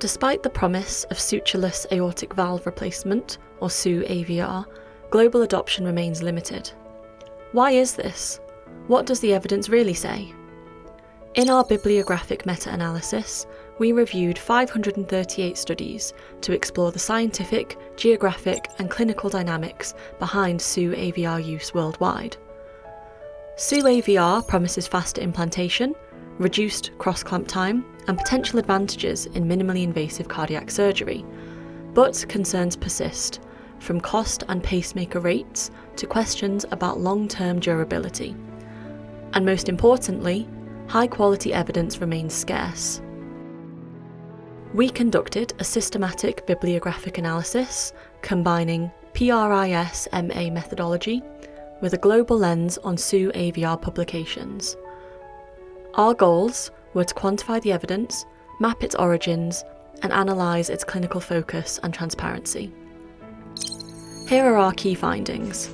Despite the promise of sutureless aortic valve replacement, or SuAVR, global adoption remains limited. Why is this? What does the evidence really say? In our bibliographic meta-analysis, we reviewed 538 studies to explore the scientific, geographic and clinical dynamics behind SuAVR use worldwide. SuAVR promises faster implantation, reduced cross-clamp time and potential advantages in minimally invasive cardiac surgery, but concerns persist, from cost and pacemaker rates to questions about long-term durability. And most importantly, high-quality evidence remains scarce. We conducted a systematic bibliographic analysis combining PRIS-MA methodology with a global lens on SuAVR publications. Our goals were to quantify the evidence, map its origins, and analyse its clinical focus and transparency. Here are our key findings.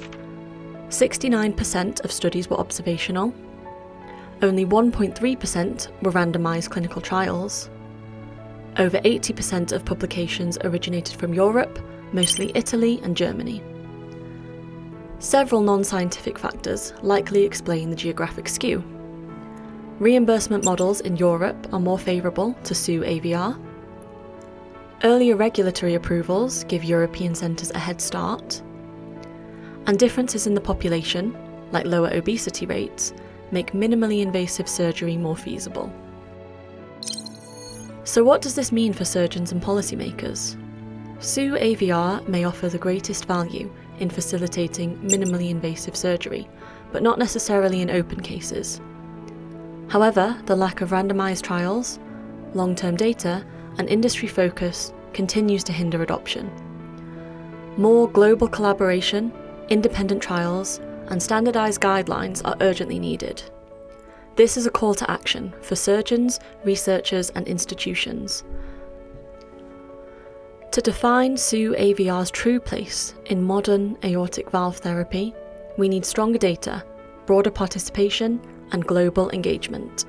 69% of studies were observational. Only 1.3% were randomized clinical trials. Over 80% of publications originated from Europe, mostly Italy and Germany. Several non-scientific factors likely explain the geographic skew. Reimbursement models in Europe are more favourable to SuAVR. Earlier regulatory approvals give European centres a head start. And differences in the population, like lower obesity rates, make minimally invasive surgery more feasible. So what does this mean for surgeons and policymakers? SuAVR may offer the greatest value in facilitating minimally invasive surgery, but not necessarily in open cases. However, the lack of randomized trials, long-term data, and industry focus continues to hinder adoption. More global collaboration, independent trials, and standardized guidelines are urgently needed. This is a call to action for surgeons, researchers, and institutions. To define SuAVR's true place in modern aortic valve therapy, we need stronger data, broader participation, and global engagement.